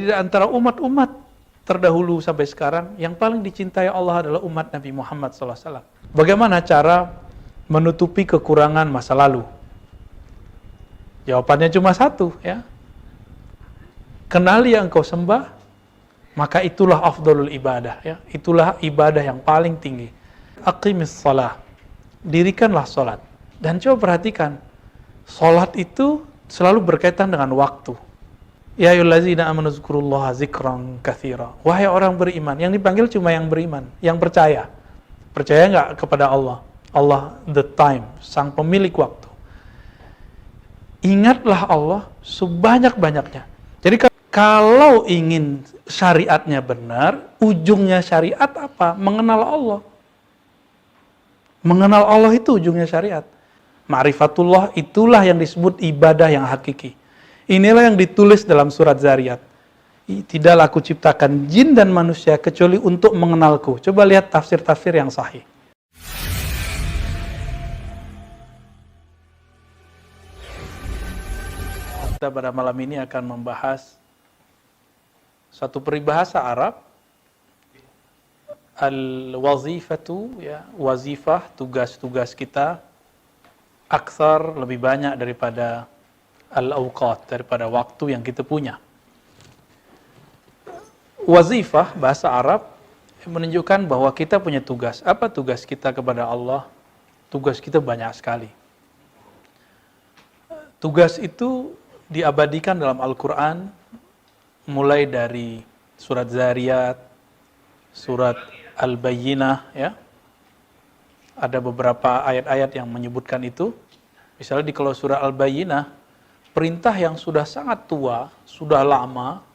di antara umat-umat terdahulu sampai sekarang, yang paling dicintai Allah adalah umat Nabi Muhammad SAW. Bagaimana cara menutupi kekurangan masa lalu? Jawabannya cuma satu, ya. Kenali yang kau sembah, maka itulah afdalul ibadah, ya. Itulah ibadah yang paling tinggi. Aqimis shalah. Dirikanlah salat. Dan coba perhatikan, salat itu selalu berkaitan dengan waktu. Ya ayyuhallazina amanu dzkurullaha dzikran katsira. Wahai orang beriman, yang dipanggil cuma yang beriman, yang percaya. Percaya enggak kepada Allah? Allah the time, sang pemilik waktu. Ingatlah Allah sebanyak-banyaknya. Jadi kalau ingin syariatnya benar, ujungnya syariat apa? Mengenal Allah. Mengenal Allah itu ujungnya syariat. Ma'rifatullah itulah yang disebut ibadah yang hakiki. Inilah yang ditulis dalam surat Zariyat. Tidaklah aku ciptakan jin dan manusia kecuali untuk mengenalku. Coba lihat tafsir-tafsir yang sahih. Kita pada malam ini akan membahas satu peribahasa Arab, al-wazifatu, ya, wazifah, tugas-tugas kita, aksar, lebih banyak daripada al-awqat, daripada waktu yang kita punya. Wazifah, bahasa Arab, menunjukkan bahwa kita punya tugas. Apa tugas kita kepada Allah? Tugas kita banyak sekali. Tugas itu diabadikan dalam Al-Quran, mulai dari surat Zariyat, surat Al-Bayyinah, ya. Ada beberapa ayat-ayat yang menyebutkan itu. Misalnya di kalau surah Al-Bayyinah, perintah yang sudah sangat tua, sudah lama,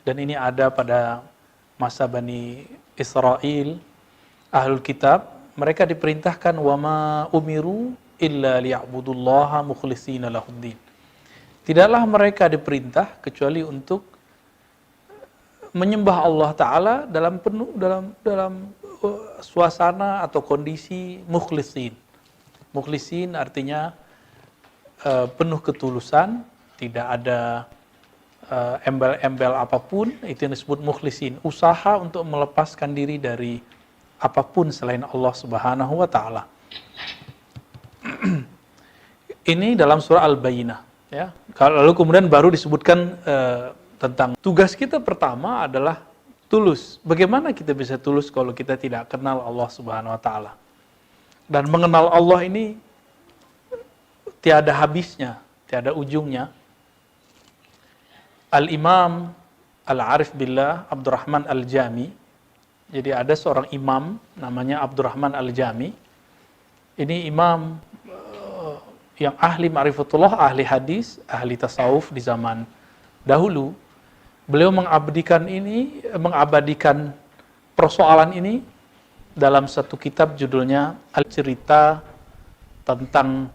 dan ini ada pada masa Bani Israel, Ahlul Kitab, mereka diperintahkan wama umiru illa liya'budullaha mukhlishina lahuddin. Tidaklah mereka diperintah kecuali untuk menyembah Allah Ta'ala dalam suasana atau kondisi mukhlisin. Mukhlisin artinya penuh ketulusan, tidak ada embel-embel apapun, itu yang disebut mukhlisin. Usaha untuk melepaskan diri dari apapun selain Allah Subhanahu wa Ta'ala. Ini dalam surah Al-Bayyinah, ya. Lalu kemudian baru disebutkan tentang tugas kita pertama adalah tulus. Bagaimana kita bisa tulus kalau kita tidak kenal Allah Subhanahu wa Ta'ala? Dan mengenal Allah ini tiada habisnya, tiada ujungnya. Al-Imam Al-Arif Billah Abdurrahman Al-Jami. Jadi ada seorang imam namanya Abdurrahman Al-Jami. Ini imam yang ahli ma'rifatullah, ahli hadis, ahli tasawuf di zaman dahulu. Beliau mengabadikan persoalan ini dalam satu kitab judulnya Al-Cerita tentang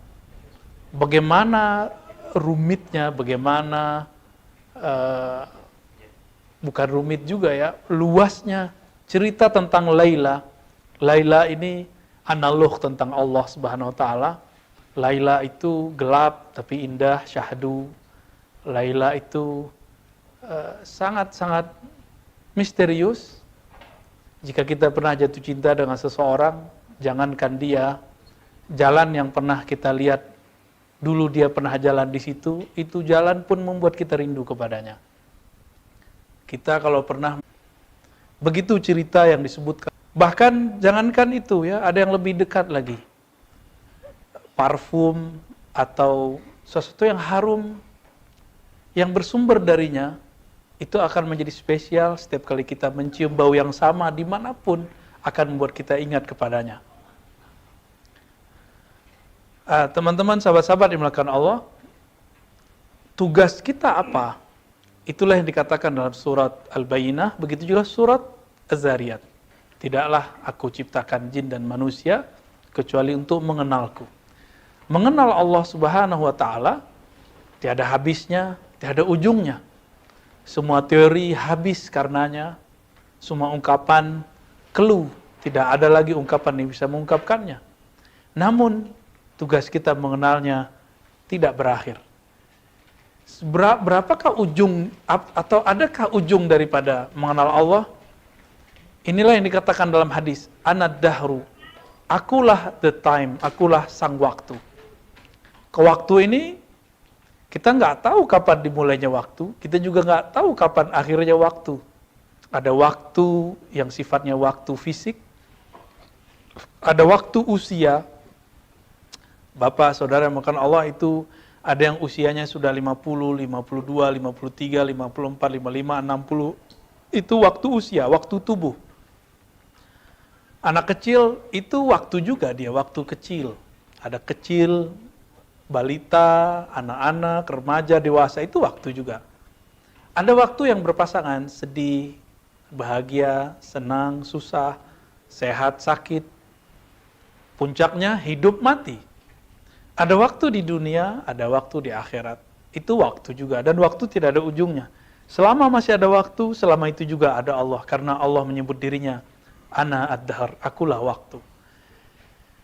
bagaimana rumitnya, bagaimana bukan rumit juga ya, luasnya cerita tentang Laila. Laila ini analog tentang Allah Subhanahu wa Ta'ala. Laila itu gelap tapi indah, syahdu. Laila itu sangat-sangat misterius. Jika kita pernah jatuh cinta dengan seseorang, jangankan dia, jalan yang pernah kita lihat dulu dia pernah jalan di situ, itu jalan pun membuat kita rindu kepadanya. Kita kalau pernah, begitu cerita yang disebutkan. Bahkan jangankan itu ya, ada yang lebih dekat lagi. Parfum atau sesuatu yang harum, yang bersumber darinya, itu akan menjadi spesial setiap kali kita mencium bau yang sama dimanapun, akan membuat kita ingat kepadanya. Teman-teman, sahabat-sahabat dimulakan Allah, tugas kita apa? Itulah yang dikatakan dalam surat Al-Bayyinah, begitu juga surat Az-Zariyat. Tidaklah aku ciptakan jin dan manusia kecuali untuk mengenalku. Mengenal Allah Subhanahu wa Ta'ala tiada habisnya, tiada ujungnya. Semua teori habis karenanya, semua ungkapan keluh, tidak ada lagi ungkapan yang bisa mengungkapkannya. Namun tugas kita mengenalnya tidak berakhir. Berapakah ujung atau adakah ujung daripada mengenal Allah? Inilah yang dikatakan dalam hadis, Anad dahru, akulah the time, akulah sang waktu. Waktu ini kita nggak tahu kapan dimulainya waktu, kita juga nggak tahu kapan akhirnya waktu. Ada waktu yang sifatnya waktu fisik, ada waktu usia. Bapak, saudara yang makan Allah itu ada yang usianya sudah 50, 52, 53, 54, 55, 60. Itu waktu usia, waktu tubuh. Anak kecil itu waktu juga dia, waktu kecil. Ada kecil, balita, anak-anak, remaja, dewasa, itu waktu juga. Ada waktu yang berpasangan, sedih, bahagia, senang, susah, sehat, sakit. Puncaknya hidup mati. Ada waktu di dunia, ada waktu di akhirat. Itu waktu juga, dan waktu tidak ada ujungnya. Selama masih ada waktu, selama itu juga ada Allah. Karena Allah menyebut dirinya, Ana ad-dahr, akulah waktu.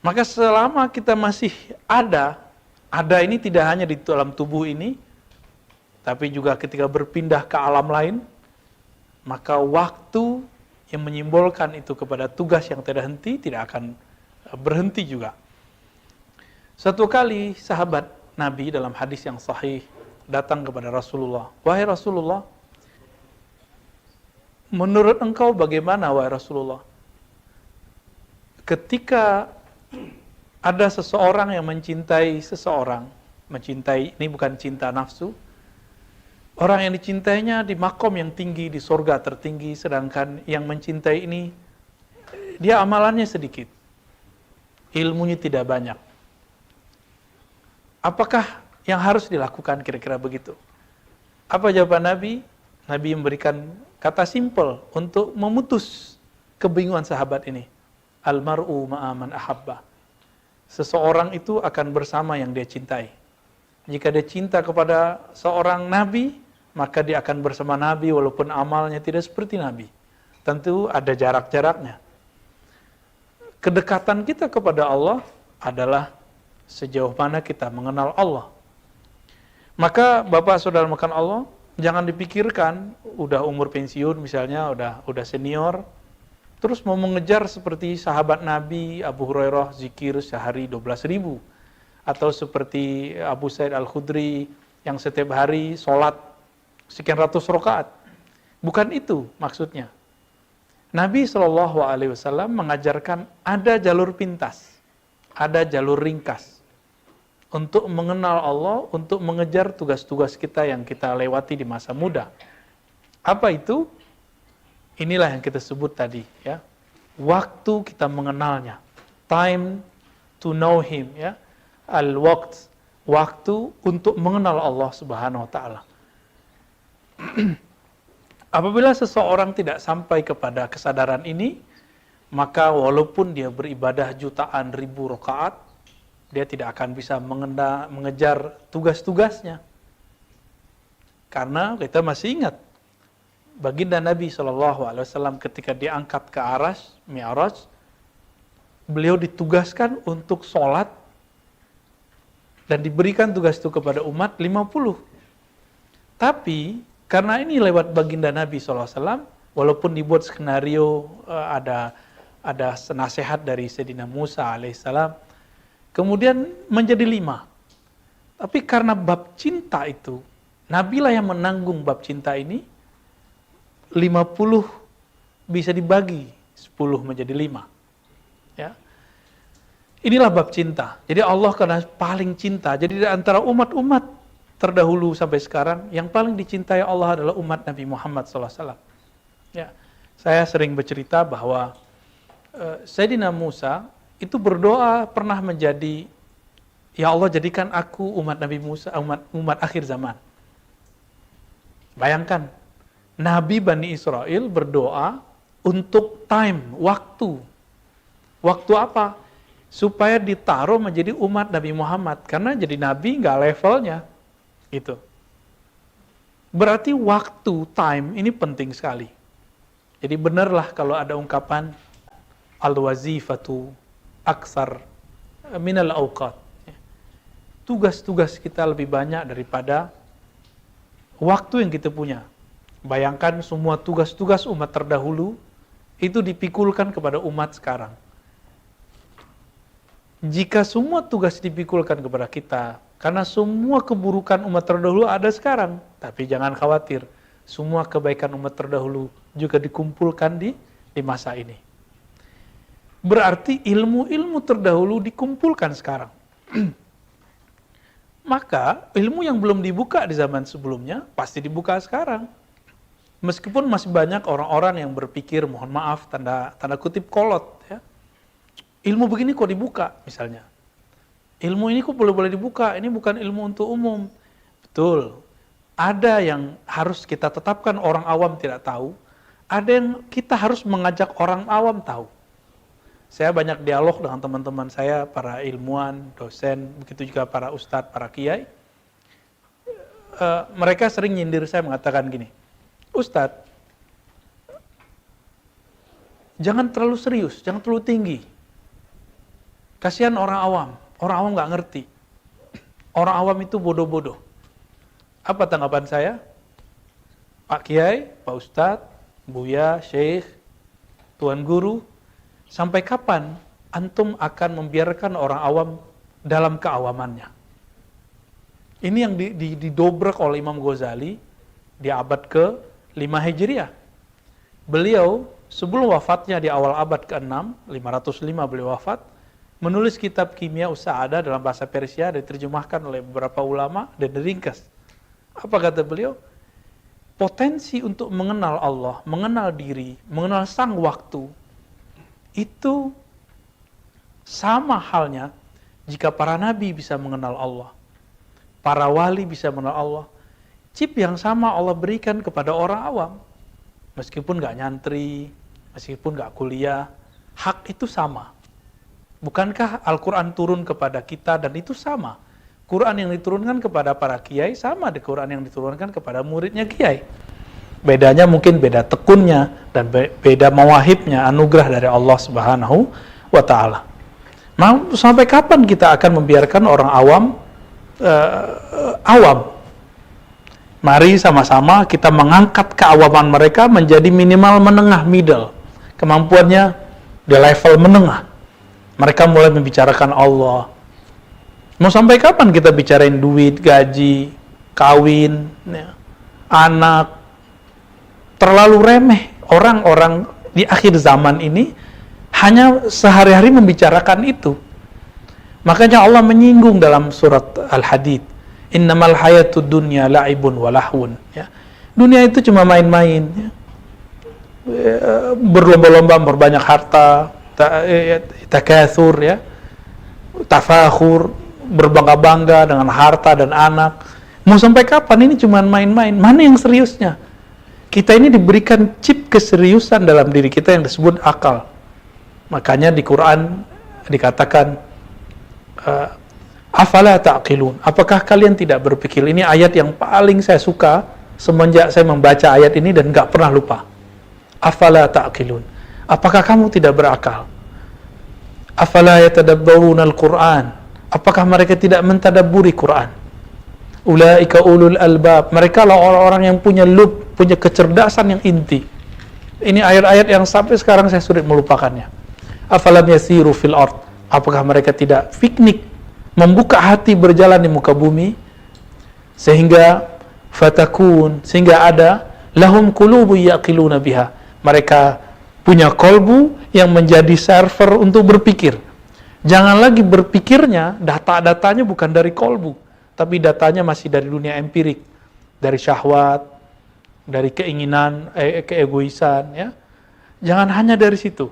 Maka selama kita masih ada ini tidak hanya di dalam tubuh ini, tapi juga ketika berpindah ke alam lain, maka waktu yang menyimbolkan itu kepada tugas yang tidak henti, tidak akan berhenti juga. Satu kali sahabat Nabi dalam hadis yang sahih datang kepada Rasulullah. Wahai Rasulullah, menurut engkau bagaimana wahai Rasulullah? Ketika ada seseorang yang mencintai seseorang, mencintai ini bukan cinta nafsu, orang yang dicintainya di makom yang tinggi, di surga tertinggi, sedangkan yang mencintai ini, dia amalannya sedikit, ilmunya tidak banyak. Apakah yang harus dilakukan kira-kira begitu? Apa jawaban Nabi? Nabi memberikan kata simpel untuk memutus kebingungan sahabat ini. Almar'u ma'aman ahabba. Seseorang itu akan bersama yang dia cintai. Jika dia cinta kepada seorang Nabi, maka dia akan bersama Nabi walaupun amalnya tidak seperti Nabi. Tentu ada jarak-jaraknya. Kedekatan kita kepada Allah adalah sejauh mana kita mengenal Allah. Maka Bapak Saudara makan Allah, jangan dipikirkan udah umur pensiun misalnya, udah senior, terus mau mengejar seperti sahabat Nabi Abu Hurairah zikir sehari 12.000, atau seperti Abu Sa'id Al-Khudri yang setiap hari sholat sekian ratus rakaat. Bukan itu maksudnya. Nabi SAW mengajarkan ada jalur pintas, ada jalur ringkas untuk mengenal Allah, untuk mengejar tugas-tugas kita yang kita lewati di masa muda. Apa itu? Inilah yang kita sebut tadi, ya. Waktu kita mengenalnya. Time to know him, ya. Al-waqt, waktu untuk mengenal Allah Subhanahu wa taala. Apabila seseorang tidak sampai kepada kesadaran ini, maka walaupun dia beribadah jutaan ribu rakaat, dia tidak akan bisa mengejar tugas-tugasnya. Karena kita masih ingat, baginda Nabi SAW ketika diangkat ke Aras, Mi'raj, beliau ditugaskan untuk sholat, dan diberikan tugas itu kepada umat 50. Tapi, karena ini lewat baginda Nabi SAW, walaupun dibuat skenario, ada nasihat dari Sayyidina Musa alaihissalam, kemudian menjadi 5. Tapi karena bab cinta itu, Nabi lah yang menanggung bab cinta ini, 50 bisa dibagi, 10 menjadi 5. Ya. Inilah bab cinta. Jadi Allah karena paling cinta, jadi di antara umat-umat terdahulu sampai sekarang, yang paling dicintai Allah adalah umat Nabi Muhammad SAW. Ya. Saya sering bercerita bahwa Sayyidina Musa itu berdoa pernah menjadi, ya Allah jadikan aku umat Nabi Musa, umat akhir zaman. Bayangkan, Nabi Bani Israel berdoa untuk time, waktu. Waktu apa? Supaya ditaruh menjadi umat Nabi Muhammad. Karena jadi Nabi nggak levelnya. Gitu. Berarti waktu, time, ini penting sekali. Jadi benarlah kalau ada ungkapan al-wazifatu aksar minal awqat. Tugas-tugas kita lebih banyak daripada waktu yang kita punya. Bayangkan semua tugas-tugas umat terdahulu itu dipikulkan kepada umat sekarang. Jika semua tugas dipikulkan kepada kita, karena semua keburukan umat terdahulu ada sekarang, tapi jangan khawatir, semua kebaikan umat terdahulu juga dikumpulkan di masa ini. Berarti ilmu-ilmu terdahulu dikumpulkan sekarang. Maka ilmu yang belum dibuka di zaman sebelumnya pasti dibuka sekarang. Meskipun masih banyak orang-orang yang berpikir, mohon maaf, tanda kutip kolot, ya. Ilmu begini kok dibuka, misalnya. Ilmu ini kok boleh dibuka, ini bukan ilmu untuk umum. Betul. Ada yang harus kita tetapkan orang awam tidak tahu, ada yang kita harus mengajak orang awam tahu. Saya banyak dialog dengan teman-teman saya, para ilmuwan, dosen, begitu juga para ustadz, para kiai. Mereka sering nyindir saya mengatakan gini, Ustadz, jangan terlalu serius, jangan terlalu tinggi. Kasihan orang awam nggak ngerti. Orang awam itu bodoh-bodoh. Apa tanggapan saya? Pak Kiai, Pak Ustadz, Buya, Syekh, Tuan Guru, sampai kapan antum akan membiarkan orang awam dalam keawamannya? Ini yang didobrak oleh Imam Ghazali di abad ke-5 Hijriah. Beliau sebelum wafatnya di awal abad ke-6, 505 beliau wafat, menulis kitab Kimia Us-Sa'adah dalam bahasa Persia, diterjemahkan oleh beberapa ulama dan diringkas. Apa kata beliau? Potensi untuk mengenal Allah, mengenal diri, mengenal sang waktu, itu sama halnya jika para nabi bisa mengenal Allah, para wali bisa mengenal Allah. Chip yang sama Allah berikan kepada orang awam. Meskipun gak nyantri, meskipun gak kuliah, hak itu sama. Bukankah Al-Quran turun kepada kita dan itu sama? Quran yang diturunkan kepada para kiai sama dengan Quran yang diturunkan kepada muridnya kiai. Bedanya mungkin beda tekunnya dan beda mawahibnya, anugerah dari Allah Subhanahu wa Ta'ala. Nah, sampai kapan kita akan membiarkan orang awam awam? Mari sama-sama kita mengangkat keawaman mereka menjadi minimal menengah, middle. Kemampuannya di level menengah. Mereka mulai membicarakan Allah. Mau sampai kapan kita bicarain duit, gaji, kawin, ya, anak? Terlalu remeh. Orang-orang di akhir zaman ini hanya sehari-hari membicarakan itu. Makanya Allah menyinggung dalam surat Al-Hadid, innamal hayatud dunya la'ibun wa lahwun. Ya. Dunia itu cuma main-main. Ya. Berlomba-lomba berbanyak harta, takatsur, ya, tafakhur, berbangga-bangga dengan harta dan anak. Mau sampai kapan ini cuma main-main? Mana yang seriusnya? Kita ini diberikan chip keseriusan dalam diri kita yang disebut akal. Makanya di Quran dikatakan, afala ta'qilun? Apakah kalian tidak berpikir? Ini ayat yang paling saya suka semenjak saya membaca ayat ini dan gak pernah lupa. Afala ta'qilun? Apakah kamu tidak berakal? Afala yatadabbaruna al-Quran? Apakah mereka tidak mentadabburi Quran? Ulaika ulul albab. Mereka lah orang-orang yang punya lub, punya kecerdasan yang inti. Ini ayat-ayat yang sampai sekarang saya sulit melupakannya. Afalam yasiru fil ard? Apakah mereka tidak piknik, membuka hati berjalan di muka bumi, sehingga fatakun, sehingga ada lahum qulubu yaqiluna biha. Mereka punya kolbu yang menjadi server untuk berpikir. Jangan lagi berpikirnya, data-datanya bukan dari kolbu, tapi datanya masih dari dunia empirik, dari syahwat, dari keinginan, keegoisan, ya. Jangan hanya dari situ,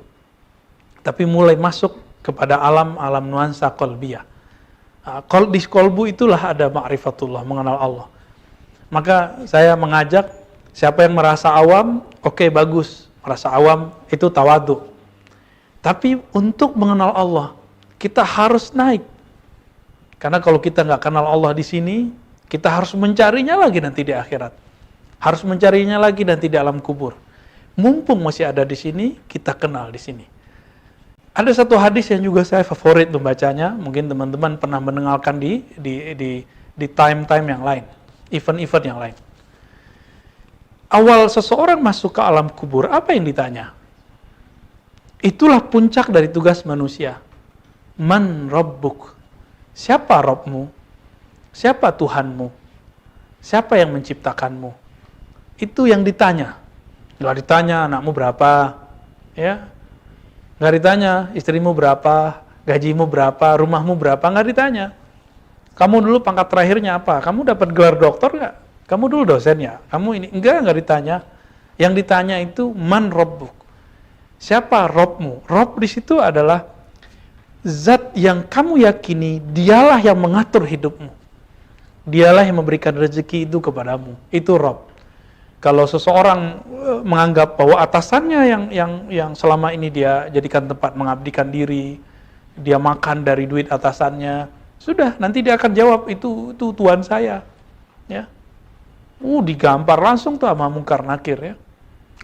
tapi mulai masuk kepada alam nuansa qalbiyah. Di kolbu itulah ada ma'rifatullah, mengenal Allah. Maka saya mengajak siapa yang merasa awam, oke, bagus, merasa awam itu tawadhu. Tapi untuk mengenal Allah, kita harus naik. Karena kalau kita nggak kenal Allah di sini, kita harus mencarinya lagi nanti di akhirat. Harus mencarinya lagi nanti di alam kubur. Mumpung masih ada di sini, kita kenal di sini. Ada satu hadis yang juga saya favorit membacanya. Mungkin teman-teman pernah mendengarkan di time-time yang lain, event-event yang lain. awal seseorang masuk ke alam kubur, apa yang ditanya? Itulah puncak dari tugas manusia. Man rabbuk? Siapa Rabbmu? Siapa Tuhanmu? Siapa yang menciptakanmu? Itu yang ditanya. Nggak ditanya anakmu berapa, ya? Nggak ditanya istrimu berapa, gajimu berapa, rumahmu berapa, nggak ditanya. Kamu dulu pangkat terakhirnya apa? Kamu dapat gelar doktor nggak? Kamu dulu dosennya? Kamu ini? Nggak ditanya. Yang ditanya itu man rabbuk? Siapa Rabbmu? Rabb di situ adalah zat yang kamu yakini dialah yang mengatur hidupmu. Dialah yang memberikan rezeki itu kepadamu. Itu Rabb. Kalau seseorang menganggap bahwa atasannya yang selama ini dia jadikan tempat mengabdikan diri, dia makan dari duit atasannya, sudah nanti dia akan jawab itu Tuhan saya. Ya. Digampar langsung tuh sama Mungkar Nakir ya.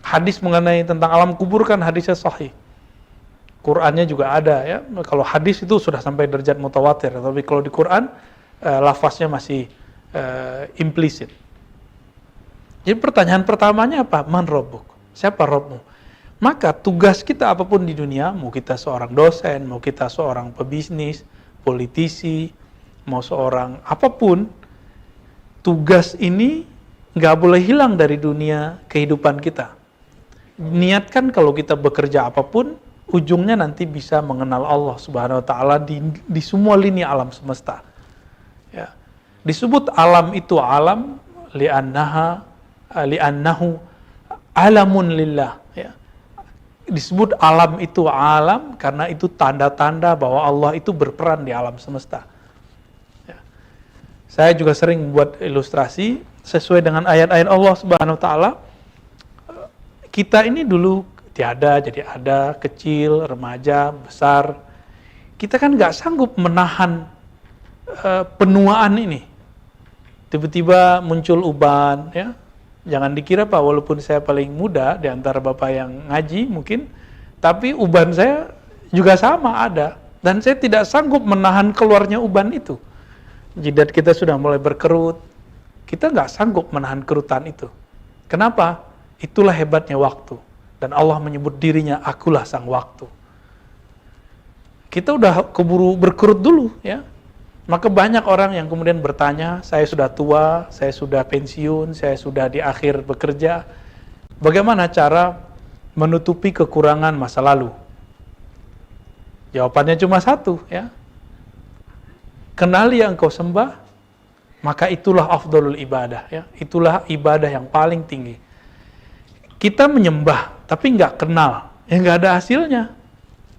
Hadis mengenai tentang alam kubur kan hadisnya sahih. Qur'annya juga ada ya. Kalau hadis itu sudah sampai derajat mutawatir, tapi kalau di Qur'an lafaznya masih implisit. Jadi pertanyaan pertamanya apa? Man rabbuk? Siapa Rabbmu? Maka tugas kita apapun di dunia, mau kita seorang dosen, mau kita seorang pebisnis, politisi, mau seorang apapun, tugas ini nggak boleh hilang dari dunia kehidupan kita. Niatkan kalau kita bekerja apapun, ujungnya nanti bisa mengenal Allah Subhanahu wa taala di semua lini alam semesta. Ya. Disebut alam itu alam li'annahu alamun lillah ya. Disebut alam itu alam karena itu tanda-tanda bahwa Allah itu berperan di alam semesta. Ya. Saya juga sering membuat ilustrasi sesuai dengan ayat-ayat Allah Subhanahu wa taala. Kita ini dulu tiada jadi ada, kecil, remaja, besar. Kita kan nggak sanggup menahan penuaan ini. Tiba-tiba muncul uban, ya. Jangan dikira Pak, walaupun saya paling muda di antara Bapak yang ngaji mungkin, tapi uban saya juga sama ada. Dan saya tidak sanggup menahan keluarnya uban itu. Jidat kita sudah mulai berkerut, kita nggak sanggup menahan kerutan itu. Kenapa? Itulah hebatnya waktu. Dan Allah menyebut dirinya, akulah sang waktu. Kita udah keburu berkerut dulu, ya. Maka banyak orang yang kemudian bertanya, saya sudah tua, saya sudah pensiun, saya sudah di akhir bekerja. Bagaimana cara menutupi kekurangan masa lalu? Jawabannya cuma satu, ya. Kenali yang kau sembah, maka itulah afdalul ibadah, ya. Itulah ibadah yang paling tinggi. Kita menyembah, tapi nggak kenal, ya nggak ada hasilnya.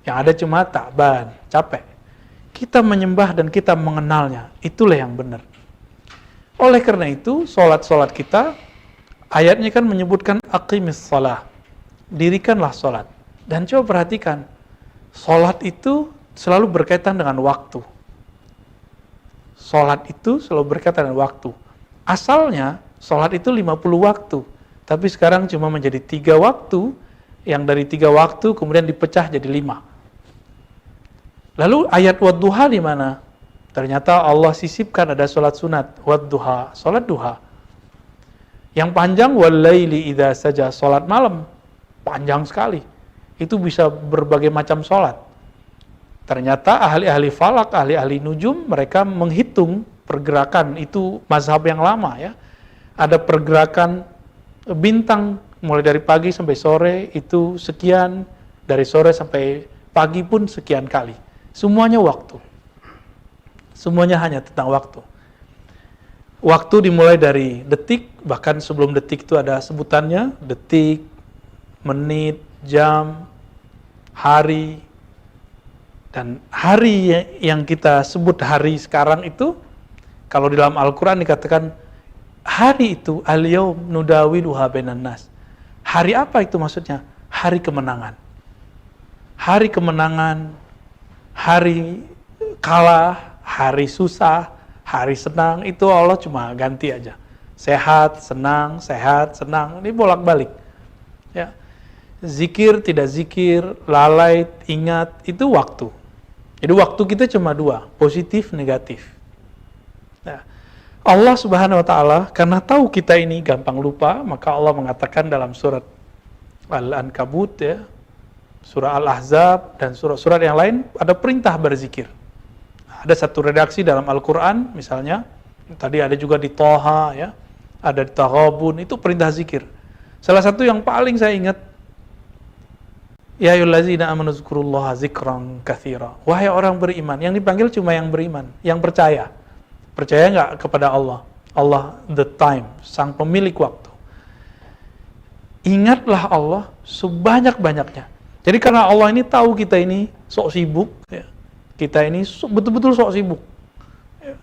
Yang ada cuma takban, capek. Kita menyembah dan kita mengenalnya, itulah yang benar. Oleh karena itu, solat kita, ayatnya kan menyebutkan aqimis shalah, dirikanlah solat. Dan coba perhatikan, solat itu selalu berkaitan dengan waktu. Solat itu selalu berkaitan dengan waktu. Asalnya, solat itu 50 waktu, tapi sekarang cuma menjadi 3 waktu, yang dari 3 waktu kemudian dipecah jadi 5. Lalu ayat wadduha di mana? Ternyata Allah sisipkan ada sholat sunat, wadduha, sholat duha. Yang panjang walaili idza saja, sholat malam, panjang sekali. Itu bisa berbagai macam sholat. Ternyata ahli-ahli falak, ahli-ahli nujum, mereka menghitung pergerakan, itu mazhab yang lama ya. Ada pergerakan bintang mulai dari pagi sampai sore itu sekian, dari sore sampai pagi pun sekian kali. Semuanya waktu. Semuanya hanya tentang waktu. Waktu dimulai dari detik, bahkan sebelum detik itu ada sebutannya, detik, menit, jam, hari. Dan hari yang kita sebut hari sekarang itu, kalau di dalam Al-Quran dikatakan, hari itu al-yaum nudawiluha bainan nas. Hari apa itu maksudnya? Hari kemenangan. Hari kemenangan, hari kalah, hari susah, hari senang, itu Allah cuma ganti aja. Sehat, senang, ini bolak-balik. Ya. Zikir, tidak zikir, lalai, ingat, itu waktu. Jadi waktu kita cuma 2, positif, negatif. Nah, Allah Subhanahu wa taala karena tahu kita ini gampang lupa, maka Allah mengatakan dalam surat Al-Ankabut ya, surah Al-Ahzab dan surat-surat yang lain ada perintah berzikir. Ada satu redaksi dalam Al-Qur'an misalnya, tadi ada juga di Thaha ya, ada di Taghabun, itu perintah zikir. Salah satu yang paling saya ingat, ya ayyuhallazina amanu dzkurullaha dzikran katsira. Wahai orang beriman, yang dipanggil cuma yang beriman, yang percaya. Percaya enggak kepada Allah? Allah the time, sang pemilik waktu. Ingatlah Allah sebanyak-banyaknya. Jadi karena Allah ini tahu kita ini sok sibuk, ya. Kita ini betul-betul sok sibuk. Ya.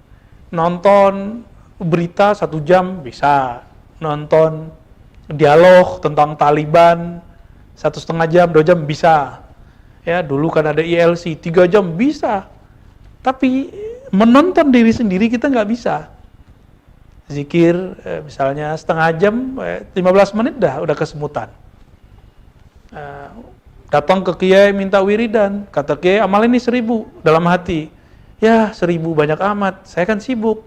Nonton berita 1 jam bisa, nonton dialog tentang Taliban 1,5 jam, 2 jam bisa. Ya, dulu kan ada ILC 3 jam bisa. Tapi menonton diri sendiri kita nggak bisa. Zikir misalnya setengah jam, 15 menit udah kesemutan. Datang ke kiai minta wiridan, kata kiai amal ini 1000 dalam hati. Ya 1000 banyak amat, saya kan sibuk.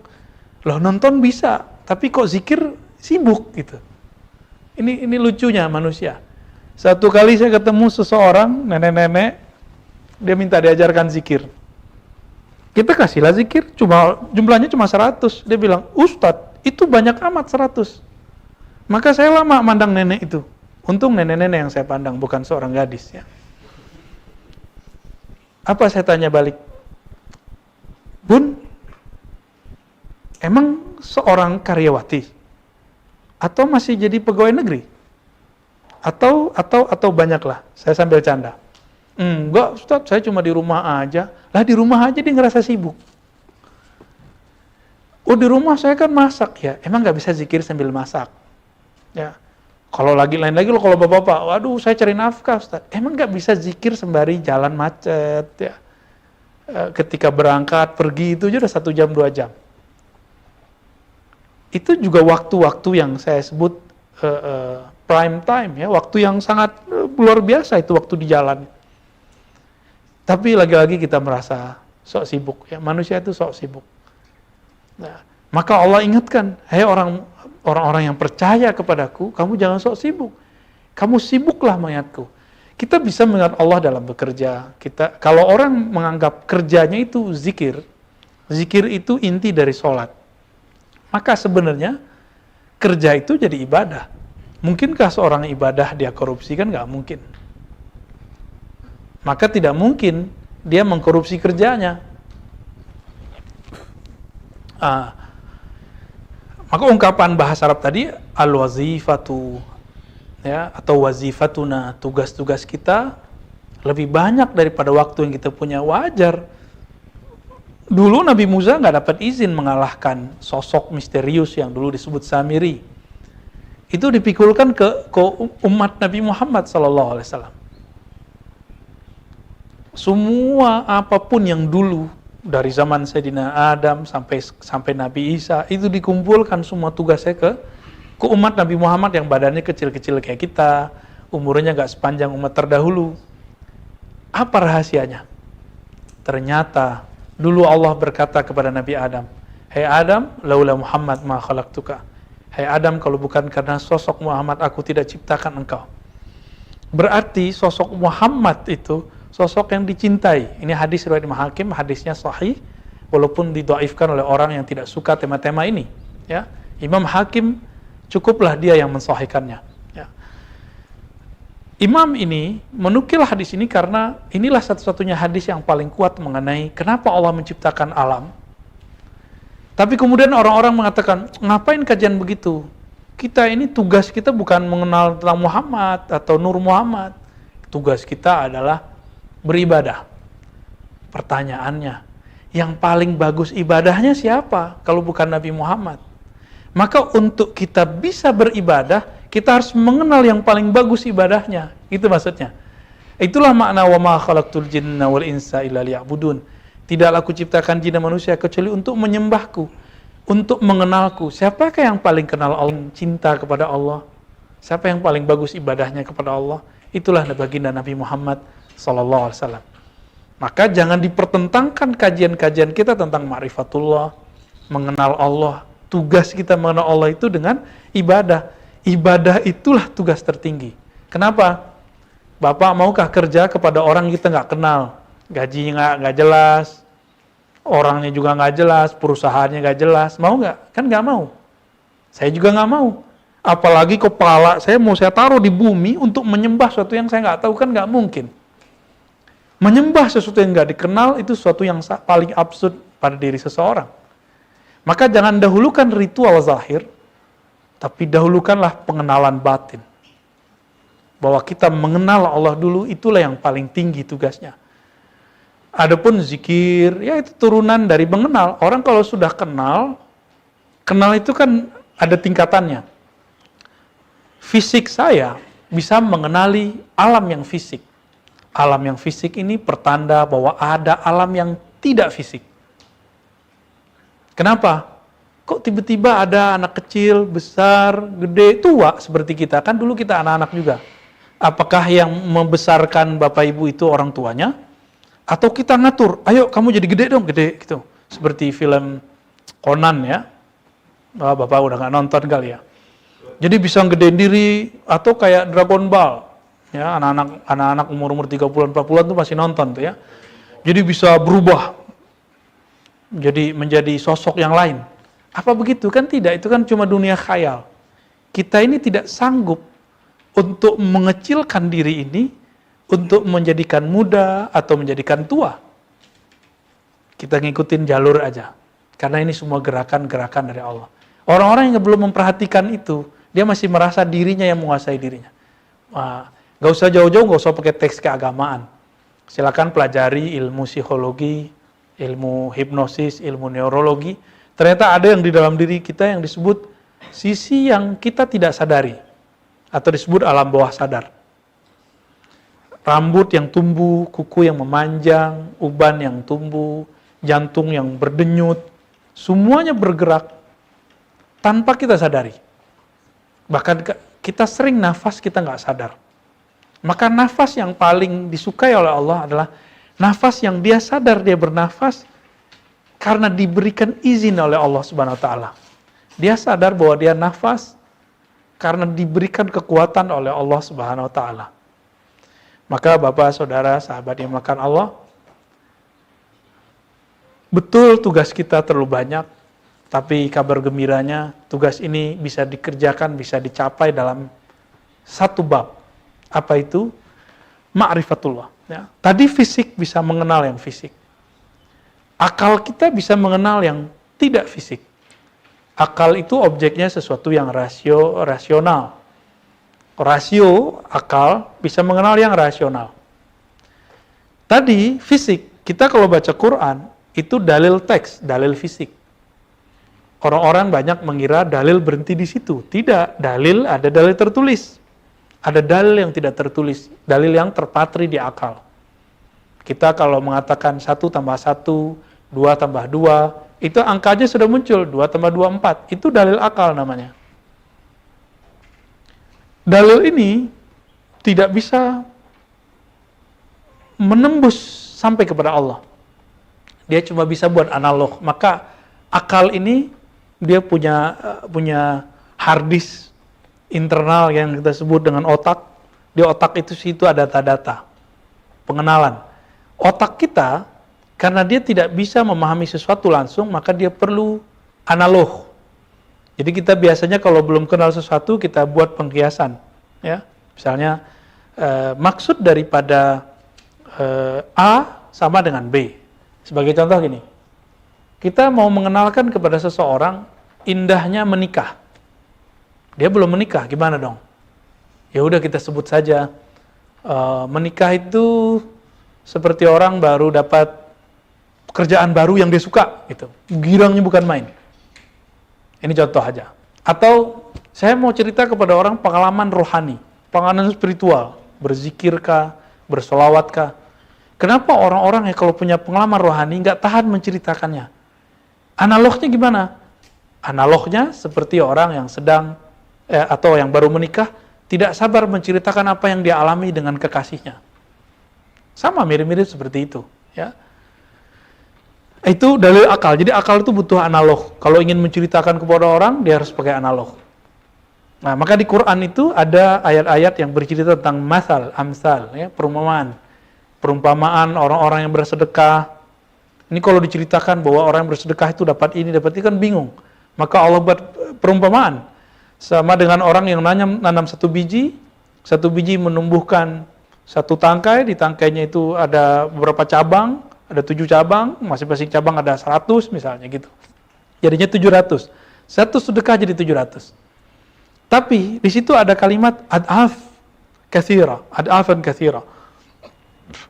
Loh nonton bisa, tapi kok zikir sibuk gitu. Ini lucunya manusia. Satu kali saya ketemu seseorang, nenek-nenek, dia minta diajarkan zikir. Kita kasihlah zikir, jumlahnya cuma 100. Dia bilang, Ustadz, itu banyak amat 100. Maka saya lama mandang nenek itu. Untung nenek-nenek yang saya pandang, bukan seorang gadis. Ya. Apa saya tanya balik? Bun, emang seorang karyawati? Atau masih jadi pegawai negeri? Atau banyaklah? Saya sambil canda. Enggak Ustadz, saya cuma di rumah aja. Lah di rumah aja dia ngerasa sibuk. Oh di rumah saya kan masak ya. Emang nggak bisa zikir sambil masak? Ya. Kalau lain lagi loh kalau bapak-bapak, waduh saya cari nafkah Ustadz. Emang nggak bisa zikir sembari jalan macet ya? Ketika berangkat pergi itu aja udah 1 jam 2 jam. Itu juga waktu-waktu yang saya sebut prime time ya, waktu yang sangat luar biasa itu waktu di jalan. Tapi lagi-lagi kita merasa sok sibuk ya, manusia itu sok sibuk. Nah, maka Allah ingatkan, hei orang-orang yang percaya kepadaku, kamu jangan sok sibuk. Kamu sibuklah mengingatku. Kita bisa mengingat Allah dalam bekerja. Kalau orang menganggap kerjanya itu zikir, zikir itu inti dari sholat. Maka sebenarnya kerja itu jadi ibadah. Mungkinkah seorang ibadah dia korupsi? Kan nggak mungkin. Maka tidak mungkin dia mengkorupsi kerjanya. Maka ungkapan bahasa Arab tadi al-wazifatu ya, atau wazifatuna, tugas-tugas kita lebih banyak daripada waktu yang kita punya. Wajar. Dulu Nabi Musa nggak dapat izin mengalahkan sosok misterius yang dulu disebut Samiri. Itu dipikulkan ke umat Nabi Muhammad SAW. Semua apapun yang dulu dari zaman Sayyidina Adam sampai Nabi Isa itu dikumpulkan semua tugasnya ke umat Nabi Muhammad yang badannya kecil-kecil kayak kita, umurnya nggak sepanjang umat terdahulu. Apa rahasianya? Ternyata dulu Allah berkata kepada Nabi Adam, "Hei Adam, laula Muhammad ma khalaqtuka." Hai Adam, kalau bukan karena sosok Muhammad, aku tidak ciptakan engkau. Berarti sosok Muhammad itu sosok yang dicintai. Ini hadis riwayat Imam Hakim, hadisnya sahih, walaupun didhaifkan oleh orang yang tidak suka tema-tema ini. Ya, Imam Hakim cukuplah dia yang mensahihkannya. Ya. Imam ini menukil hadis ini karena inilah satu-satunya hadis yang paling kuat mengenai kenapa Allah menciptakan alam. Tapi kemudian orang-orang mengatakan, ngapain kajian begitu? Kita ini tugas kita bukan mengenal tentang Muhammad atau Nur Muhammad. Tugas kita adalah beribadah. Pertanyaannya, yang paling bagus ibadahnya siapa kalau bukan Nabi Muhammad? Maka untuk kita bisa beribadah, kita harus mengenal yang paling bagus ibadahnya. Itu maksudnya. Itulah makna wa ma khalaqtul jinna wal insa illa liya'budun. Tidaklah aku ciptakan jin dan manusia kecuali untuk menyembahku, untuk mengenalku. Siapakah yang paling kenal Allah, cinta kepada Allah? Siapa yang paling bagus ibadahnya kepada Allah? Itulah baginda Nabi Muhammad SAW. Maka jangan dipertentangkan kajian-kajian kita tentang ma'rifatullah, mengenal Allah. tugas kita mengenal Allah itu dengan ibadah. Ibadah itulah tugas tertinggi. Kenapa? Bapak maukah kerja kepada orang kita nggak kenal, gajinya nggak jelas, orangnya juga nggak jelas, perusahaannya nggak jelas, mau nggak? Kan nggak mau. Saya juga nggak mau. Apalagi kepala saya mau saya taruh di bumi untuk menyembah sesuatu yang saya nggak tahu, kan nggak mungkin. Menyembah sesuatu yang nggak dikenal itu sesuatu yang paling absurd pada diri seseorang. Maka jangan dahulukan ritual zahir, tapi dahulukanlah pengenalan batin. Bahwa kita mengenal Allah dulu, itulah yang paling tinggi tugasnya. Adapun zikir, ya itu turunan dari mengenal. Orang kalau sudah kenal itu kan ada tingkatannya. Fisik saya bisa mengenali alam yang fisik. Alam yang fisik ini pertanda bahwa ada alam yang tidak fisik. Kenapa? Kok tiba-tiba ada anak kecil, besar, gede, tua seperti kita? Kan dulu kita anak-anak juga. Apakah yang membesarkan bapak ibu itu orang tuanya? Atau kita ngatur, ayo kamu jadi gede dong, gede gitu. Seperti film Conan ya. Bapak udah nggak nonton kali ya. Jadi bisa gedein diri, atau kayak Dragon Ball. Ya, anak-anak umur 30-an 40-an tuh masih nonton tuh ya. Jadi bisa berubah jadi menjadi sosok yang lain. Apa begitu? Kan tidak, itu kan cuma dunia khayal. Kita ini tidak sanggup untuk mengecilkan diri ini untuk menjadikan muda atau menjadikan tua. Kita ngikutin jalur aja. Karena ini semua gerakan-gerakan dari Allah. Orang-orang yang belum memperhatikan itu, dia masih merasa dirinya yang menguasai dirinya. Gak usah jauh-jauh, gak usah pakai teks keagamaan. Silakan pelajari ilmu psikologi, ilmu hipnosis, ilmu neurologi. Ternyata ada yang di dalam diri kita yang disebut sisi yang kita tidak sadari. Atau disebut alam bawah sadar. Rambut yang tumbuh, kuku yang memanjang, uban yang tumbuh, jantung yang berdenyut, semuanya bergerak tanpa kita sadari. Bahkan kita sering nafas kita nggak sadar. Maka nafas yang paling disukai oleh Allah adalah nafas yang dia sadar dia bernafas karena diberikan izin oleh Allah Subhanahu wa taala. Dia sadar bahwa dia nafas karena diberikan kekuatan oleh Allah Subhanahu wa taala. Maka Bapak, Saudara, sahabat yang dimuliakan Allah, betul tugas kita terlalu banyak, tapi kabar gembiranya tugas ini bisa dikerjakan, bisa dicapai dalam satu bab. Apa itu? Ma'rifatullah. Ya. Tadi fisik bisa mengenal yang fisik. Akal kita bisa mengenal yang tidak fisik. Akal itu objeknya sesuatu yang rasional. Rasio, akal, bisa mengenal yang rasional. Tadi, fisik. Kita kalau baca Quran, itu dalil teks, dalil fisik. Orang-orang banyak mengira dalil berhenti di situ. Tidak, dalil ada dalil tertulis. Ada dalil yang tidak tertulis, dalil yang terpatri di akal. Kita kalau mengatakan 1 tambah 1, 2 tambah 2, itu angkanya sudah muncul, 2 tambah 2, 4. Itu dalil akal namanya. Dalil ini tidak bisa menembus sampai kepada Allah. Dia cuma bisa buat analog. Maka akal ini dia punya hard disk internal yang kita sebut dengan otak. Di otak itu situ ada data-data, pengenalan. Otak kita, karena dia tidak bisa memahami sesuatu langsung, maka dia perlu analog. Jadi kita biasanya kalau belum kenal sesuatu, kita buat pengkiasan. Ya, misalnya, maksud daripada A sama dengan B. Sebagai contoh gini, kita mau mengenalkan kepada seseorang indahnya menikah. Dia belum menikah, gimana dong? Ya udah kita sebut saja, menikah itu seperti orang baru dapat pekerjaan baru yang dia suka, gitu. Girangnya bukan main. Ini contoh aja. Atau saya mau cerita kepada orang pengalaman rohani, pengalaman spiritual, berzikirkah, bersolawatkah. Kenapa orang-orang yang kalau punya pengalaman rohani nggak tahan menceritakannya? Analognya gimana? Analognya seperti orang yang sedang atau yang baru menikah, tidak sabar menceritakan apa yang dia alami dengan kekasihnya. Sama, mirip-mirip seperti itu. Ya. Itu dalil akal. Jadi akal itu butuh analog. Kalau ingin menceritakan kepada orang, dia harus pakai analog. Nah, maka di Quran itu ada ayat-ayat yang bercerita tentang masal, amsal, ya, perumpamaan. Perumpamaan orang-orang yang bersedekah. Ini kalau diceritakan bahwa orang yang bersedekah itu dapat ini, dapat itu, kan bingung. Maka Allah buat perumpamaan. Sama dengan orang yang nanam satu biji menumbuhkan satu tangkai, di tangkainya itu ada beberapa cabang, ada 7 cabang, masing-masing cabang ada 100 misalnya gitu. Jadinya 700. Satu sedekah jadi 700. Tapi di situ ada kalimat ad'afan katsira.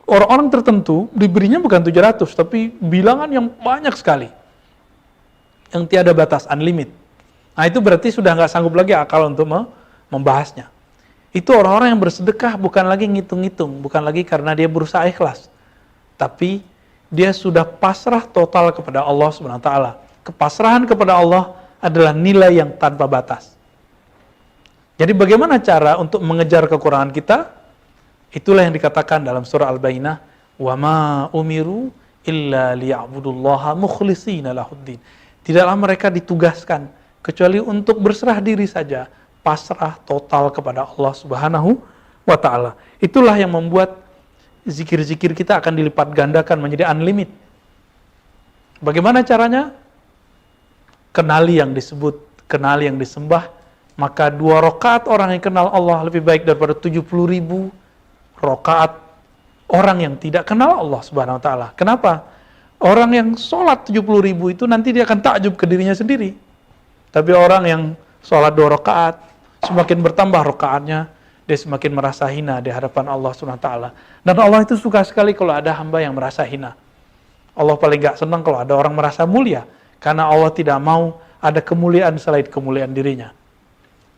Orang-orang tertentu diberinya bukan 700, tapi bilangan yang banyak sekali. Yang tiada batas, unlimited. Nah, itu berarti sudah nggak sanggup lagi akal untuk membahasnya. Itu orang-orang yang bersedekah bukan lagi ngitung-ngitung, bukan lagi karena dia berusaha ikhlas. Tapi dia sudah pasrah total kepada Allah Subhanahu wa taala. Kepasrahan kepada Allah adalah nilai yang tanpa batas. Jadi bagaimana cara untuk mengejar kekurangan kita? Itulah yang dikatakan dalam surah Al-Bayyinah, "Wa ma umiru illa liya'budullaha mukhlishina lahuddin." Tidaklah mereka ditugaskan kecuali untuk berserah diri saja, pasrah total kepada Allah Subhanahu wa taala. Itulah yang membuat zikir-zikir kita akan dilipat gandakan menjadi unlimited. Bagaimana caranya? Kenali yang disebut, kenali yang disembah. Maka 2 rakaat orang yang kenal Allah lebih baik daripada 70.000 rakaat orang yang tidak kenal Allah Subhanahu wa taala. Kenapa? Orang yang sholat 70.000 itu nanti dia akan takjub ke dirinya sendiri. Tapi orang yang sholat 2 rakaat, semakin bertambah rakaatnya, dia semakin merasa hina di hadapan Allah Subhanahu wa taala. Dan Allah itu suka sekali kalau ada hamba yang merasa hina. Allah paling gak senang kalau ada orang merasa mulia, karena Allah tidak mau ada kemuliaan selain kemuliaan dirinya.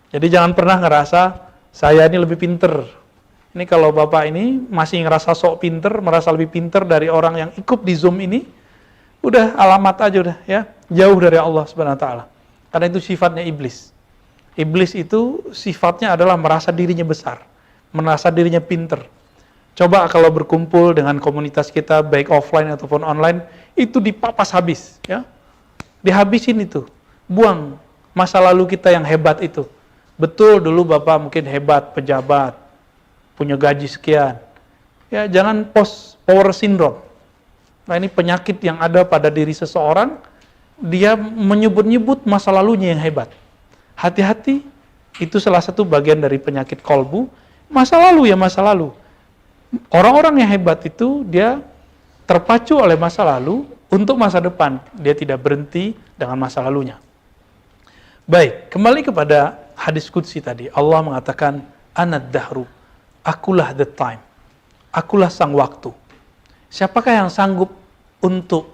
Jadi jangan pernah ngerasa saya ini lebih pinter. Ini kalau Bapak ini masih ngerasa sok pinter, merasa lebih pinter dari orang yang ikut di Zoom ini, udah alamat aja udah ya, jauh dari Allah Subhanahu wa taala. Karena itu sifatnya iblis. Iblis itu sifatnya adalah merasa dirinya besar, merasa dirinya pinter. Coba kalau berkumpul dengan komunitas kita baik offline ataupun online, itu dipapas habis ya. Dihabisin itu. Buang masa lalu kita yang hebat itu. Betul dulu Bapak mungkin hebat, pejabat, punya gaji sekian. Ya, jangan power syndrome. Nah, ini penyakit yang ada pada diri seseorang, dia menyebut-nyebut masa lalunya yang hebat. Hati-hati, itu salah satu bagian dari penyakit kolbu. Masa lalu ya masa lalu. Orang-orang yang hebat itu, dia terpacu oleh masa lalu untuk masa depan. Dia tidak berhenti dengan masa lalunya. Baik, kembali kepada hadis qudsi tadi. Allah mengatakan, "Anad dahru." Akulah the time. Akulah sang waktu. Siapakah yang sanggup untuk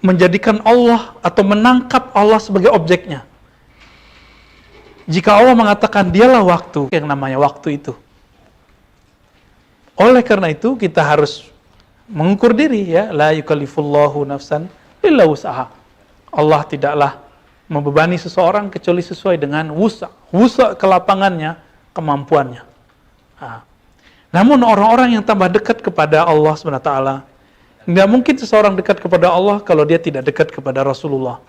menjadikan Allah atau menangkap Allah sebagai objeknya? Jika Allah mengatakan dialah waktu, yang namanya waktu itu. Oleh karena itu kita harus mengukur diri ya, la yukallifullahu nafsan illa wus'aha. Allah tidaklah membebani seseorang kecuali sesuai dengan wusa kelapangannya, kemampuannya. Nah, namun orang-orang yang tambah dekat kepada Allah SWT, nggak mungkin seseorang dekat kepada Allah kalau dia tidak dekat kepada Rasulullah.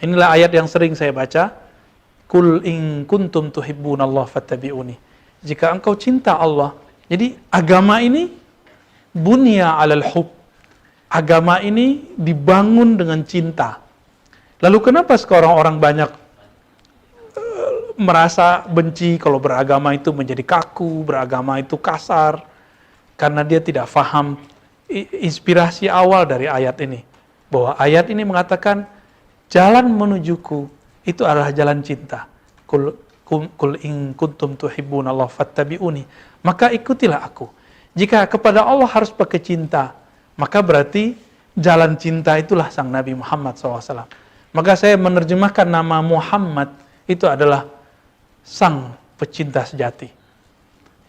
Inilah ayat yang sering saya baca. Kul in kuntum tuhibbunallah fattabi'uni. Jika engkau cinta Allah. Jadi agama ini bunya alal hub. Agama ini dibangun dengan cinta. Lalu kenapa sekarang orang banyak merasa benci kalau beragama itu menjadi kaku, beragama itu kasar, karena dia tidak faham inspirasi awal dari ayat ini. Bahwa ayat ini mengatakan, jalan menujuku itu adalah jalan cinta. Kul in kuntum tuhibbunallah fattabi'uni. Maka ikutilah aku. Jika kepada Allah harus pakai cinta, maka berarti jalan cinta itulah sang Nabi Muhammad SAW. Maka saya menerjemahkan nama Muhammad itu adalah sang pecinta sejati.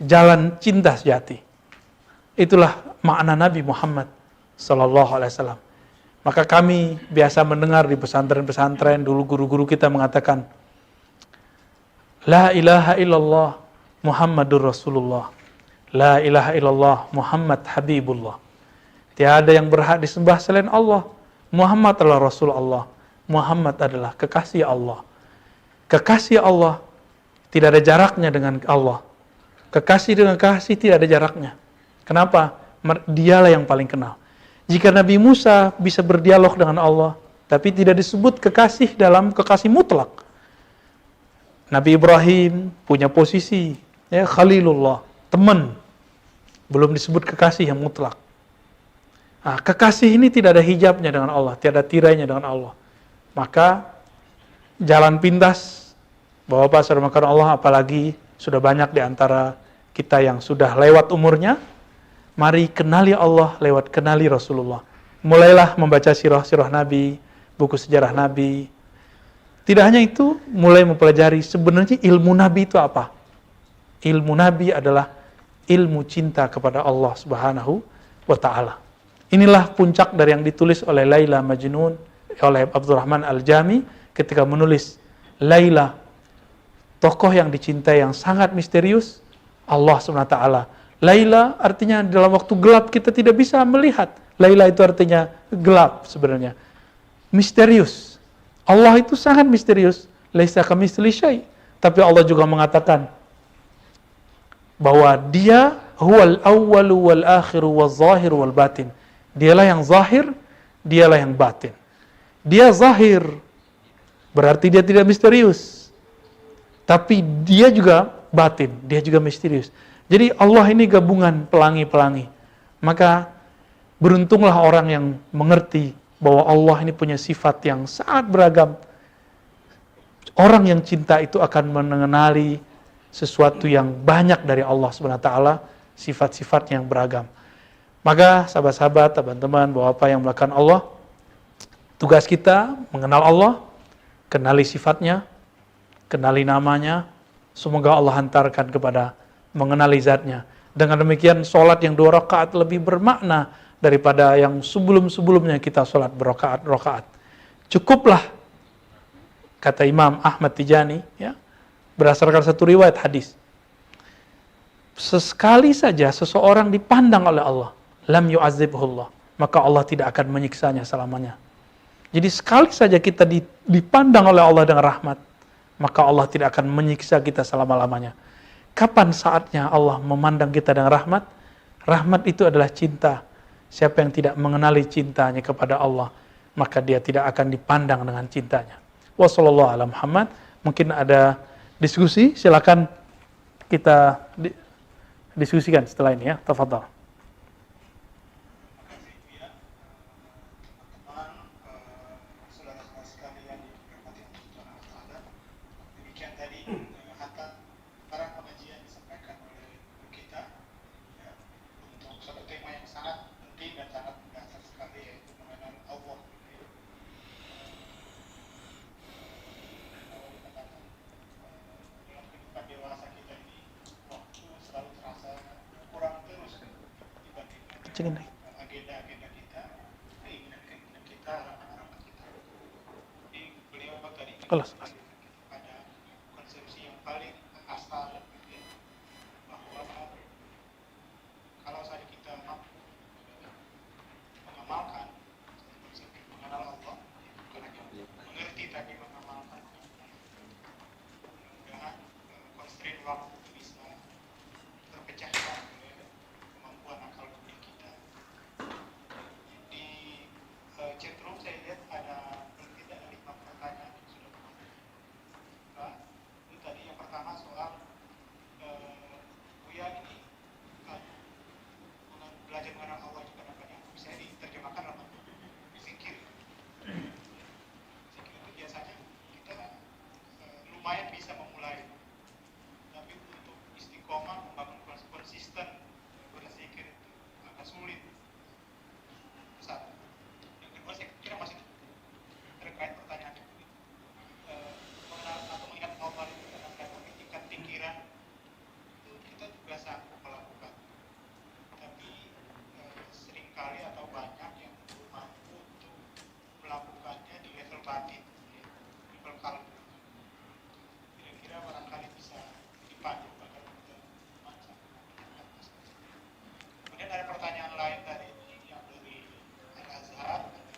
Jalan cinta sejati. Itulah makna Nabi Muhammad SAW. Maka kami biasa mendengar di pesantren-pesantren, dulu guru-guru kita mengatakan, La ilaha illallah Muhammadur Rasulullah. La ilaha illallah Muhammad Habibullah. Tiada yang berhak disembah selain Allah. Muhammad adalah Rasul Allah. Muhammad adalah kekasih Allah. Kekasih Allah tidak ada jaraknya dengan Allah. Kekasih dengan kekasih tidak ada jaraknya. Kenapa? Dialah yang paling kenal. Jika Nabi Musa bisa berdialog dengan Allah, tapi tidak disebut kekasih dalam kekasih mutlak. Nabi Ibrahim punya posisi, ya, Khalilullah, teman. Belum disebut kekasih yang mutlak. Nah, kekasih ini tidak ada hijabnya dengan Allah, tidak ada tirainya dengan Allah. Maka jalan pintas, Bapak saudara makan Allah, apalagi sudah banyak di antara kita yang sudah lewat umurnya, mari kenali Allah lewat kenali Rasulullah. Mulailah membaca sirah-sirah Nabi, buku sejarah Nabi. Tidak hanya itu, mulai mempelajari sebenarnya ilmu Nabi itu apa. Ilmu Nabi adalah ilmu cinta kepada Allah Subhanahu wa Ta'ala. Inilah puncak dari yang ditulis oleh Laila Majnun, oleh Abdurrahman Al-Jami ketika menulis Laila, tokoh yang dicintai yang sangat misterius, Allah SWT. Laila artinya dalam waktu gelap kita tidak bisa melihat. Laila itu artinya gelap sebenarnya. Misterius. Allah itu sangat misterius. Laisa kamitslihi syai'. Tapi Allah juga mengatakan bahwa Dia huwal awwalu wal akhiru wal zahiru wal batin. Dialah yang zahir, dialah yang batin. Dia zahir, berarti dia tidak misterius. Tapi dia juga batin, dia juga misterius. Jadi Allah ini gabungan pelangi-pelangi. Maka beruntunglah orang yang mengerti bahwa Allah ini punya sifat yang sangat beragam. Orang yang cinta itu akan mengenali sesuatu yang banyak dari Allah SWT, sifat-sifat yang beragam. Maka sahabat-sahabat, teman-teman, bapak yang melakukan Allah, tugas kita mengenal Allah, kenali sifatnya, kenali namanya, semoga Allah hantarkan kepada mengenali zatnya. Dengan demikian, sholat yang 2 rakaat lebih bermakna daripada yang sebelum-sebelumnya kita sholat berrakaat-rakaat. Cukuplah, kata Imam Ahmad Tijani, ya, berdasarkan satu riwayat hadis. Sesekali saja seseorang dipandang oleh Allah, lam yu'azibhullah, maka Allah tidak akan menyiksanya selamanya. Jadi sekali saja kita dipandang oleh Allah dengan rahmat, maka Allah tidak akan menyiksa kita selama-lamanya. Kapan saatnya Allah memandang kita dengan rahmat? Rahmat itu adalah cinta. Siapa yang tidak mengenali cintanya kepada Allah, maka dia tidak akan dipandang dengan cintanya. Wassallallahu ala Muhammad. Mungkin ada diskusi, silakan kita diskusikan setelah ini, ya. Tafadhal. Agenda-agenda kita, keinginan-keinginan kita, harapan-harapan kita. Jadi beliau tadi pada konsepsi yang paling asal, bahwa kalau saja kita mampu mengamalkan konsep mengenal Allah, bukan hanya mengerti tapi mengamalkan, mudah-mudahan constraint waktu bisa terpecahkan oleh kemampuan akal budi kita. Di chatroom saya lihat ada tidak 5 pertanyaan yang sudah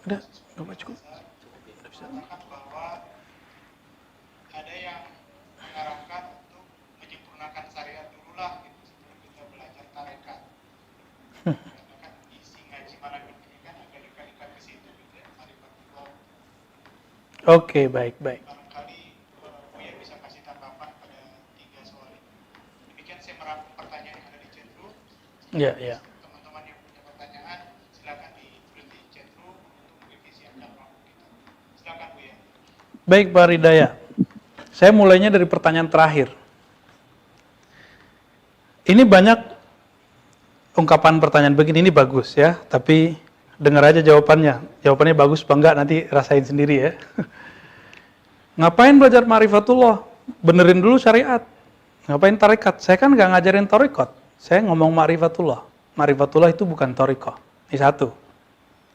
Udah, nggak cukup. mengatakan bahwa ada yang mengarahkan untuk menyempurnakan syariat dulu lah gitu sebelum kita belajar tarekat. Karena kan isi ngaji malam ini kan agak dekat-dekat ke situ gitu ya, Marifatullah. Oke, baik. Barangkali Buya bisa kasih tanggapan pada 3 soal itu. Demikian saya merangkum pertanyaan yang ada di chat room. Ya. Teman-teman yang punya pertanyaan silakan ditulis di chat room untuk merevisi akan waktu kita. Silakan Buya. Baik Pak Ridaya, saya mulainya dari pertanyaan terakhir. Ini banyak ungkapan pertanyaan begini, ini bagus ya, tapi dengar aja jawabannya. Jawabannya bagus apa enggak, nanti rasain sendiri ya. Ngapain belajar ma'rifatullah? Benerin dulu syariat. Ngapain tarekat? Saya kan nggak ngajarin tarekat. Saya ngomong ma'rifatullah. Ma'rifatullah itu bukan tarekat. Ini satu.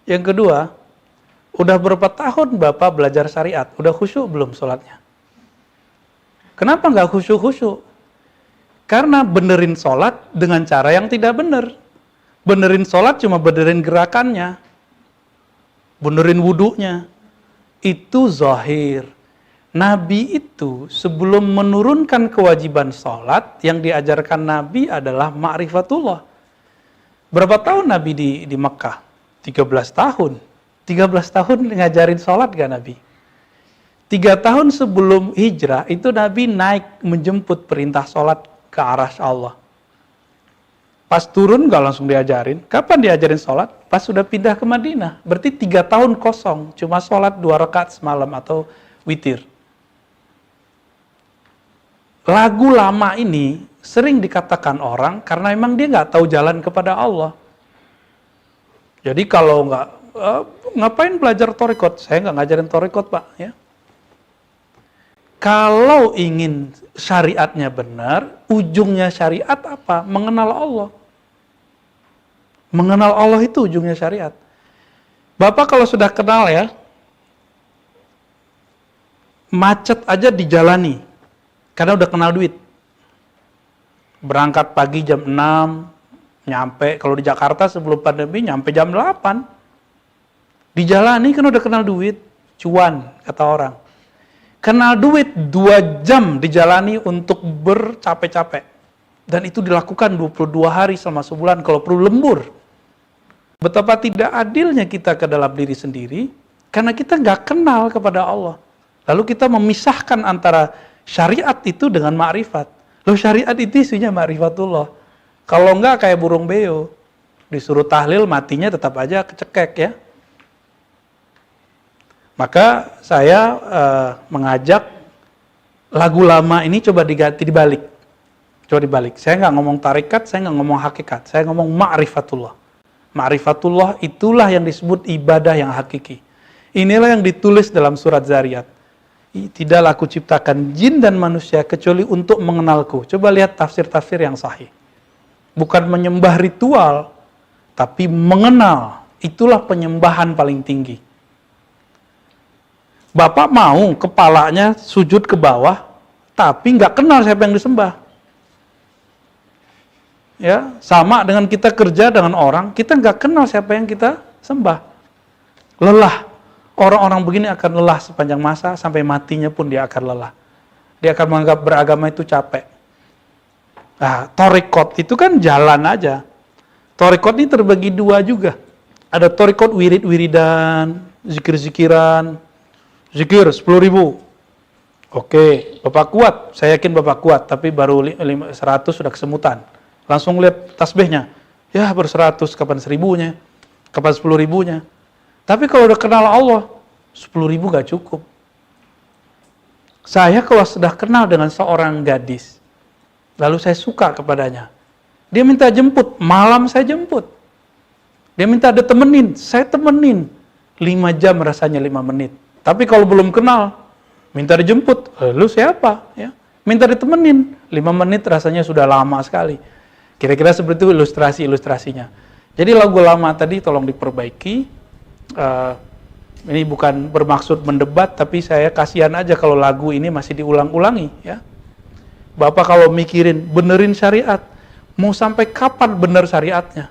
Yang kedua, udah berapa tahun Bapak belajar syariat? Udah khusyuk belum sholatnya? Kenapa nggak khusyuk-khusyuk? Karena benerin sholat dengan cara yang tidak bener. Benerin sholat cuma benerin gerakannya. Benerin wudunya. Itu zahir. Nabi itu sebelum menurunkan kewajiban sholat, yang diajarkan Nabi adalah ma'rifatullah. Berapa tahun Nabi di Mekah? 13 tahun. 13 tahun ngajarin sholat gak Nabi? 3 tahun sebelum hijrah, itu Nabi naik menjemput perintah sholat ke arasy Allah. Pas turun gak langsung diajarin. Kapan diajarin sholat? Pas sudah pindah ke Madinah. Berarti 3 tahun kosong. Cuma sholat 2 rakaat semalam atau witir. Lagu lama ini sering dikatakan orang karena memang dia nggak tahu jalan kepada Allah. Jadi kalau ngapain belajar tarekat? Saya nggak ngajarin tarekat Pak. Ya. Kalau ingin syariatnya benar, ujungnya syariat apa? Mengenal Allah. Mengenal Allah itu ujungnya syariat. Bapak kalau sudah kenal ya, macet aja dijalani. Karena udah kenal duit. Berangkat pagi jam 6, nyampe, kalau di Jakarta sebelum pandemi, nyampe jam 8. Dijalani kan udah kenal duit, cuan, kata orang. Kenal duit 2 jam dijalani untuk bercapek-capek. Dan itu dilakukan 22 hari selama sebulan, kalau perlu lembur. Betapa tidak adilnya kita ke dalam diri sendiri, karena kita nggak kenal kepada Allah. Lalu kita memisahkan antara syariat itu dengan ma'rifat. Loh syariat itu isinya ma'rifatullah. Kalau enggak kayak burung beo. Disuruh tahlil matinya tetap aja kecekek ya. Maka saya mengajak lagu lama ini coba diganti dibalik. Coba dibalik. Saya nggak ngomong tarekat, saya nggak ngomong hakikat. Saya ngomong ma'rifatullah. Ma'rifatullah itulah yang disebut ibadah yang hakiki. Inilah yang ditulis dalam surat Zariyat. Tidaklah aku ciptakan jin dan manusia kecuali untuk mengenalku. Coba lihat tafsir-tafsir yang sahih. Bukan menyembah ritual, tapi mengenal. Itulah penyembahan paling tinggi. Bapak mau kepalanya sujud ke bawah, tapi nggak kenal siapa yang disembah. Ya, sama dengan kita kerja dengan orang, kita nggak kenal siapa yang kita sembah. Lelah. Orang-orang begini akan lelah sepanjang masa, sampai matinya pun dia akan lelah. Dia akan menganggap beragama itu capek. Nah, tarekat itu kan jalan aja. Tarekat ini terbagi 2 juga. Ada tarekat wirid-wiridan, zikir-zikiran, zikir 10.000. Oke, Bapak kuat, saya yakin Bapak kuat, tapi baru 100 sudah kesemutan. Langsung lihat tasbihnya, ya ber-100, kapan 1000-nya, kapan 10.000-nya. Tapi kalau udah kenal Allah, 10.000 gak cukup. Saya kalau sudah kenal dengan seorang gadis, lalu saya suka kepadanya, dia minta jemput, malam saya jemput. Dia minta ada temenin, saya temenin. 5 jam rasanya 5 menit. Tapi kalau belum kenal, minta dijemput, lu siapa? Ya. Minta ditemenin, 5 menit rasanya sudah lama sekali. Kira-kira seperti itu ilustrasinya. Jadi lagu lama tadi tolong diperbaiki. Ini bukan bermaksud mendebat, tapi saya kasihan aja kalau lagu ini masih diulang-ulangi. Ya. Bapak kalau mikirin, benerin syariat, mau sampai kapan bener syariatnya?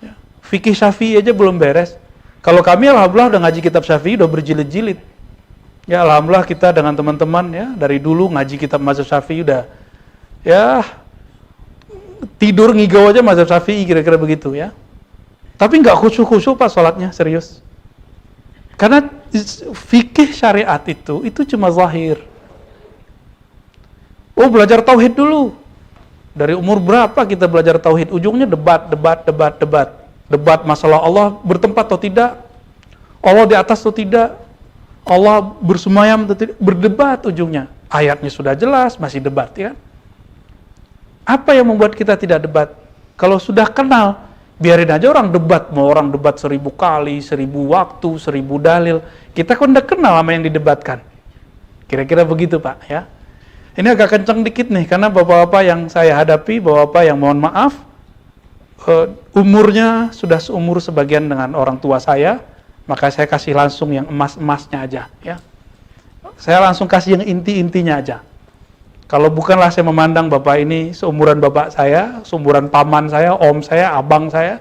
Ya. Fikih Syafi'i aja belum beres. Kalau kami alhamdulillah udah ngaji kitab Syafi'i udah berjilid-jilid. Ya alhamdulillah kita dengan teman-teman ya dari dulu ngaji kitab mazhab Syafi'i udah ya tidur ngigau aja mazhab Syafi'i kira-kira begitu ya. Tapi nggak khusyuk-khusyuk Pak sholatnya, serius. Karena fikih syariat itu cuma zahir. Oh belajar tauhid dulu. Dari umur berapa kita belajar tauhid? Ujungnya debat. Debat masalah Allah bertempat atau tidak, Allah di atas atau tidak, Allah bersemayam atau tidak, berdebat ujungnya. Ayatnya sudah jelas, masih debat ya. Apa yang membuat kita tidak debat? Kalau sudah kenal, biarin aja orang debat, mau orang debat 1000 kali, 1000 waktu, 1000 dalil. Kita kan udah kenal sama yang didebatkan. Kira-kira begitu Pak ya. Ini agak kencang dikit nih, karena bapak-bapak yang saya hadapi, bapak-bapak yang mohon maaf, umurnya sudah seumur sebagian dengan orang tua saya, maka saya kasih langsung yang emas-emasnya aja ya. Saya langsung kasih yang inti-intinya aja. Kalau bukanlah saya memandang bapak ini seumuran bapak saya, seumuran paman saya, om saya, abang saya,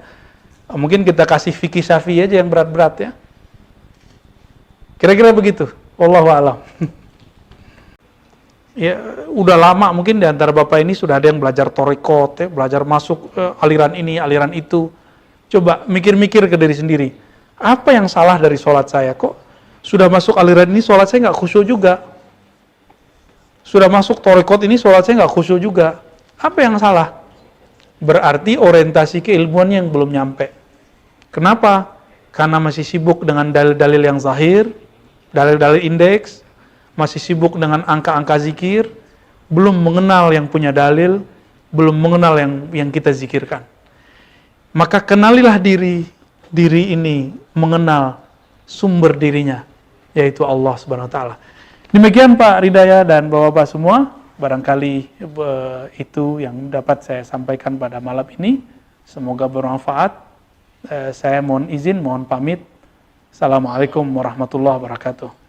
mungkin kita kasih fikih Syafi'i aja yang berat-berat ya. Kira-kira begitu. Wallahu a'lam. Ya, udah lama mungkin di antara bapak ini sudah ada yang belajar thariqat ya, belajar masuk aliran ini, aliran itu. Coba mikir-mikir ke diri sendiri. Apa yang salah dari sholat saya? Kok sudah masuk aliran ini sholat saya nggak khusyuk juga? Sudah masuk thariqat ini sholat saya nggak khusyuk juga? Apa yang salah? Berarti orientasi keilmuannya yang belum nyampe. Kenapa? Karena masih sibuk dengan dalil-dalil yang zahir, dalil-dalil indeks, masih sibuk dengan angka-angka zikir, belum mengenal yang punya dalil, belum mengenal yang kita zikirkan. Maka kenalilah diri ini mengenal sumber dirinya, yaitu Allah Subhanahu wa taala. Demikian Pak Ridaya dan Bapak-bapak semua, barangkali itu yang dapat saya sampaikan pada malam ini. Semoga bermanfaat. Saya mohon izin, mohon pamit. Assalamualaikum warahmatullahi wabarakatuh.